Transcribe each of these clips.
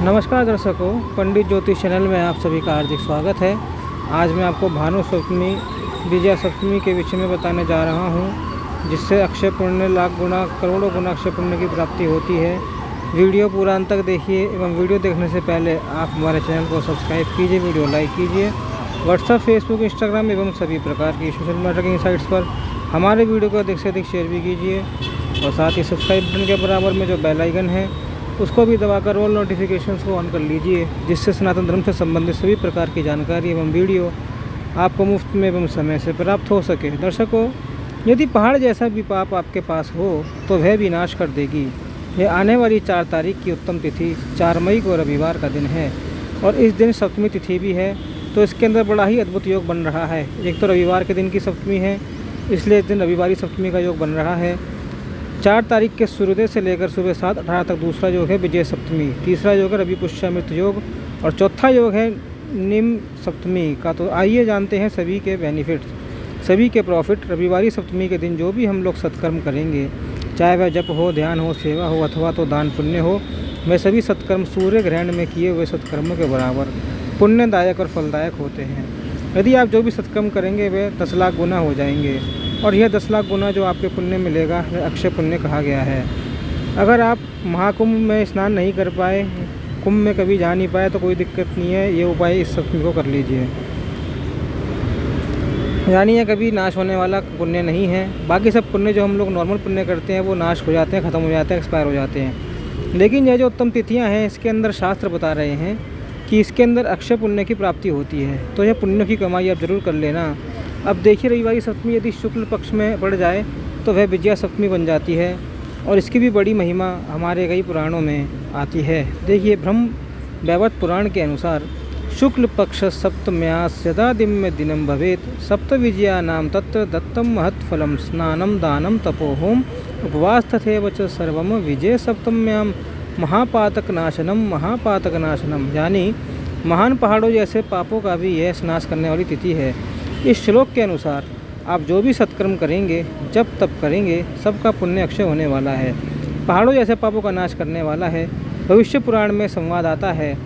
नमस्कार दर्शकों, पंडित ज्योतिष चैनल में आप सभी का हार्दिक स्वागत है। आज मैं आपको भानु सप्तमी विजया सप्तमी के विषय में बताने जा रहा हूं, जिससे अक्षय पुण्य लाख गुना करोड़ों गुना अक्षय पुण्य की प्राप्ति होती है। वीडियो पूरा अंत तक देखिए एवं वीडियो देखने से पहले आप हमारे चैनल को सब्सक्राइब कीजिए, वीडियो लाइक कीजिए। व्हाट्सएप, फेसबुक, इंस्टाग्राम एवं सभी प्रकार की सोशल नेटवर्किंग साइट्स पर हमारे वीडियो को अधिक से अधिक शेयर भी कीजिए और साथ ही सब्सक्राइब बटन के बराबर में जो बेल आइकन है उसको भी दबाकर ऑल नोटिफिकेशंस को ऑन कर लीजिए, जिससे सनातन धर्म से संबंधित सभी प्रकार की जानकारी एवं वीडियो आपको मुफ्त में एवं समय से प्राप्त हो सके। दर्शकों, यदि पहाड़ जैसा भी पाप आपके पास हो तो वह भी नाश कर देगी। यह आने वाली 4 तारीख की उत्तम तिथि 4 मई को रविवार का दिन है और इस दिन सप्तमी तिथि भी है, तो इसके अंदर बड़ा ही अद्भुत योग बन रहा है। एक तो रविवार के दिन की सप्तमी है, इसलिए इस दिन रविवारी सप्तमी का योग बन रहा है। 4 तारीख के सूर्योदय से लेकर सुबह 7:18 तक दूसरा योग है विजय सप्तमी, तीसरा योग है रवि पुष्यामृत योग और चौथा योग है निम सप्तमी का। तो आइए जानते हैं सभी के बेनिफिट्स, सभी के प्रॉफिट। रविवारी सप्तमी के दिन जो भी हम लोग सत्कर्म करेंगे, चाहे वह जप हो, ध्यान हो, सेवा हो अथवा तो दान पुण्य हो, वह सभी सत्कर्म सूर्य ग्रहण में किए हुए सत्कर्मों के बराबर पुण्यदायक और फलदायक होते हैं। यदि आप जो भी सत्कर्म करेंगे वे 10 लाख गुना हो जाएंगे और यह 10 लाख गुना जो आपके पुण्य मिलेगा वह अक्षय पुण्य कहा गया है। अगर आप महाकुंभ में स्नान नहीं कर पाए, कुंभ में कभी जा नहीं पाए, तो कोई दिक्कत नहीं है, ये उपाय इस सप्तमी को कर लीजिए। यानी यह कभी नाश होने वाला पुण्य नहीं है। बाकी सब पुण्य जो हम लोग नॉर्मल पुण्य करते हैं वो नाश हो जाते हैं, ख़त्म हो जाते हैं, एक्सपायर हो जाते हैं। लेकिन यह जो उत्तम तिथियाँ हैं, इसके अंदर शास्त्र बता रहे हैं कि इसके अंदर अक्षय पुण्य की प्राप्ति होती है, तो यह पुण्य की कमाई आप जरूर कर लेना। अब देखिए, रविवारी सप्तमी यदि शुक्ल पक्ष में पड़ जाए तो वह विजया सप्तमी बन जाती है और इसकी भी बड़ी महिमा हमारे कई पुराणों में आती है। देखिए, ब्रह्म वैवर्त पुराण के अनुसार शुक्ल पक्ष सप्तम्यास यदा दिव्य दिनम भवेत सप्त विजया नाम तत्र दत्तम महत्फलम स्नानम दानम तपोहोम उपवास तथैव च सर्वम विजय सप्तम्याम महापातक नाशनम। यानी महान पहाड़ों जैसे पापों का भी यह नाश करने वाली तिथि है। इस श्लोक के अनुसार आप जो भी सत्कर्म करेंगे, जब तब करेंगे, सबका पुण्य अक्षय होने वाला है, पहाड़ों जैसे पापों का नाश करने वाला है। भविष्य पुराण में संवाद आता है,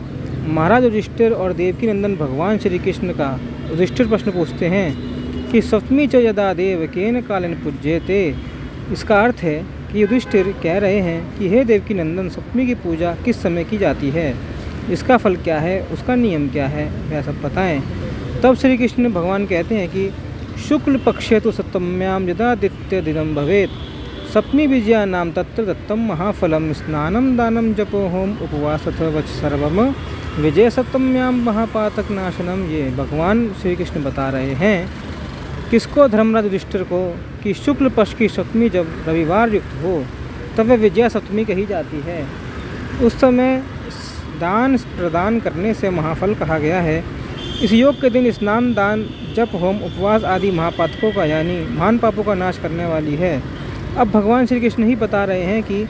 महाराज युधिष्ठिर और देवकी नंदन भगवान श्री कृष्ण का युधिष्ठिर प्रश्न पूछते हैं कि सप्तमी च यदा देव केन कालेन पूज्यते। इसका अर्थ है कि युधिष्ठिर कह रहे हैं कि हे देवकी नंदन, सप्तमी की पूजा किस समय की जाती है, इसका फल क्या है, उसका नियम क्या है, वह सब बताएं। तब श्री कृष्ण भगवान कहते हैं कि शुक्ल पक्षे तो सप्तम्याम यदादित्य दिनम भवेत सप्तमी विजया नाम तत्र दत्तम महाफलम स्नानम दानम जपो होम उपवास वच सर्वम विजय सप्तम्याम महापातक नाशनम। ये भगवान श्री कृष्ण बता रहे हैं किसको, धर्मराज युधिष्ठिर को, कि शुक्ल पक्ष की सप्तमी जब रविवार युक्त हो तब वह विजया सप्तमी कही जाती है। उस समय दान प्रदान करने से महाफल कहा गया है। इस योग के दिन स्नान, दान, जप, होम, उपवास आदि महापातकों का यानी महान पापों का नाश करने वाली है। अब भगवान श्री कृष्ण ही बता रहे हैं कि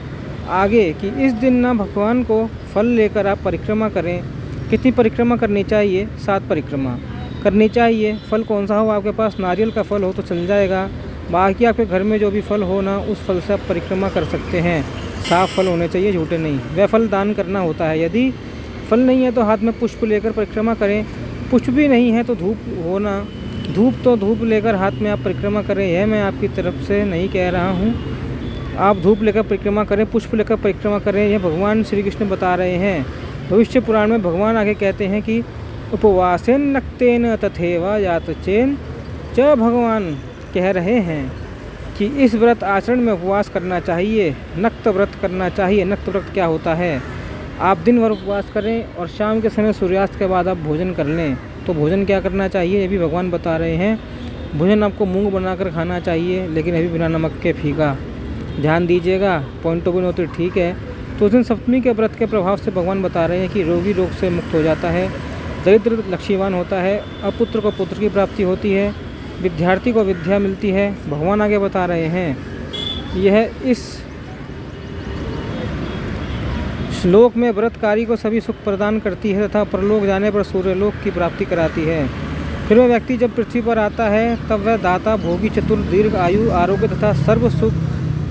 आगे कि इस दिन ना भगवान को फल लेकर आप परिक्रमा करें। कितनी परिक्रमा करनी चाहिए? 7 परिक्रमा करनी चाहिए। फल कौन सा हो आपके पास? नारियल का फल हो तो चल जाएगा, बाकी आपके घर में जो भी फल हो ना, उस फल से आप परिक्रमा कर सकते हैं। साफ फल होने चाहिए, झूठे नहीं। वह फल दान करना होता है। यदि फल नहीं है तो हाथ में पुष्प लेकर परिक्रमा करें। पुष्प भी नहीं है तो धूप हो ना, धूप लेकर हाथ में आप परिक्रमा करें। यह मैं आपकी तरफ से नहीं कह रहा हूँ, आप धूप लेकर परिक्रमा करें, पुष्प लेकर परिक्रमा करें, यह भगवान श्री कृष्ण बता रहे हैं। भविष्य पुराण में भगवान आगे कहते हैं कि उपवासेन नक्तेन तथैव यातचेन च। भगवान कह रहे हैं कि इस व्रत आचरण में उपवास करना चाहिए, नक्त व्रत करना चाहिए। नक्त व्रत क्या होता है? आप दिन भर उपवास करें और शाम के समय सूर्यास्त के बाद आप भोजन कर लें। तो भोजन क्या करना चाहिए ये भी भगवान बता रहे हैं। भोजन आपको मूंग बनाकर खाना चाहिए, लेकिन अभी बिना नमक के फीका। ध्यान दीजिएगा, पॉइंट ऑफ व्यू तो ठीक है। तो उस दिन सप्तमी के व्रत के प्रभाव से भगवान बता रहे हैं कि रोगी रोग से मुक्त हो जाता है, दरिद्र लक्ष्मीवान होता है, अपुत्र को पुत्र की प्राप्ति होती है, विद्यार्थी को विद्या मिलती है। भगवान आगे बता रहे हैं यह इस श्लोक में व्रतकारी को सभी सुख प्रदान करती है तथा परलोक जाने पर सूर्यलोक की प्राप्ति कराती है। फिर वह व्यक्ति जब पृथ्वी पर आता है तब वह दाता, भोगी, चतुर, दीर्घ आयु, आरोग्य तथा सर्व सुख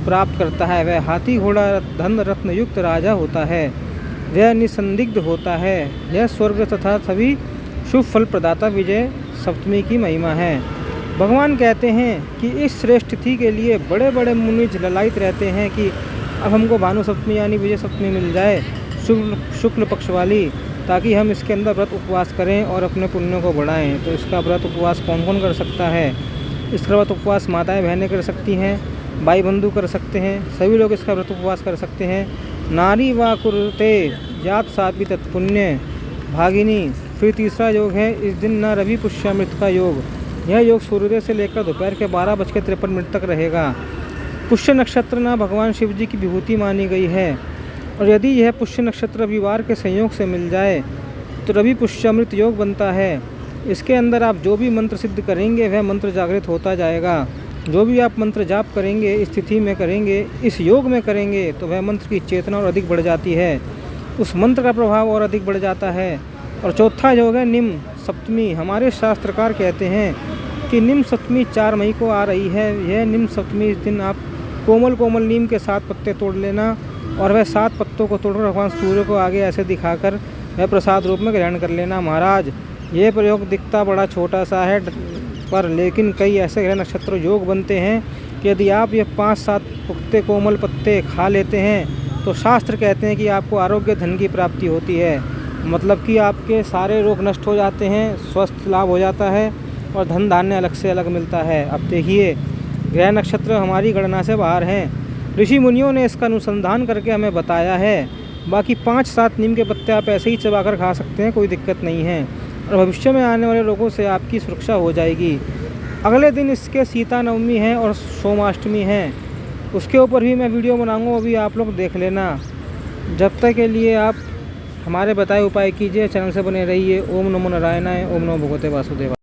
प्राप्त करता है। वह हाथी, घोड़ा, धन, रत्न युक्त राजा होता है। यह निसंदिग्ध होता है। यह स्वर्ग तथा सभी शुभ फल प्रदाता विजय सप्तमी की महिमा है। भगवान कहते हैं कि इस श्रेष्ठ तिथि के लिए बड़े बड़े मुनि ललायित रहते हैं कि अब हमको भानु सप्तमी यानी विजय सप्तमी मिल जाए, शुक्ल पक्ष वाली, ताकि हम इसके अंदर व्रत उपवास करें और अपने पुण्यों को बढ़ाएं। तो इसका व्रत उपवास कौन कौन कर सकता है? इसका व्रत उपवास माताएं बहनें कर सकती हैं, भाई बंधु कर सकते हैं, सभी लोग इसका व्रत उपवास कर सकते हैं। नारी वा कुरुते जात साध्वी तत्पुण्य भागिनी। फिर तीसरा योग है इस दिन न रवि पुष्यामृत का योग। यह योग सूर्योदय से लेकर दोपहर के 12:53 तक रहेगा। पुष्य नक्षत्र न भगवान शिव जी की विभूति मानी गई है, और यदि यह पुष्य नक्षत्र रविवार के संयोग से मिल जाए तो रवि पुष्यामृत योग बनता है। इसके अंदर आप जो भी मंत्र सिद्ध करेंगे वह मंत्र जागृत होता जाएगा। जो भी आप मंत्र जाप करेंगे, इस तिथि में करेंगे, इस योग में करेंगे, तो वह मंत्र की चेतना और अधिक बढ़ जाती है, उस मंत्र का प्रभाव और अधिक बढ़ जाता है। और चौथा योग है निम सप्तमी। हमारे शास्त्रकार कहते हैं कि निम सप्तमी 4 मई को आ रही है। यह निम सप्तमी इस दिन आप कोमल कोमल नीम के 7 पत्ते तोड़ लेना, और वह 7 पत्तों को तोड़कर भगवान सूर्य को आगे ऐसे दिखाकर वह प्रसाद रूप में ग्रहण कर लेना। महाराज, ये प्रयोग दिखता बड़ा छोटा सा है, पर लेकिन कई ऐसे ग्रह नक्षत्र योग बनते हैं कि यदि आप ये 5-7 पुख्ते कोमल पत्ते खा लेते हैं तो शास्त्र कहते हैं कि आपको आरोग्य धन की प्राप्ति होती है। मतलब कि आपके सारे रोग नष्ट हो जाते हैं, स्वस्थ लाभ हो जाता है और धन धान्य अलग से अलग मिलता है। अब देखिए, ग्रह नक्षत्र हमारी गणना से बाहर हैं। ऋषि मुनियों ने इसका अनुसंधान करके हमें बताया है। बाकी 5-7 नीम के पत्ते आप ऐसे ही चबाकर खा सकते हैं, कोई दिक्कत नहीं है, और भविष्य में आने वाले रोगों से आपकी सुरक्षा हो जाएगी। अगले दिन इसके सीता नवमी है और सोमाष्टमी है, उसके ऊपर भी मैं वीडियो बनाऊंगा, वो भी आप लोग देख लेना। जब तक के लिए आप हमारे बताए उपाय कीजिए, चैनल से बने रहिए। ओम नमो नारायणाय, ओम नमो भगवते वासुदेवाय।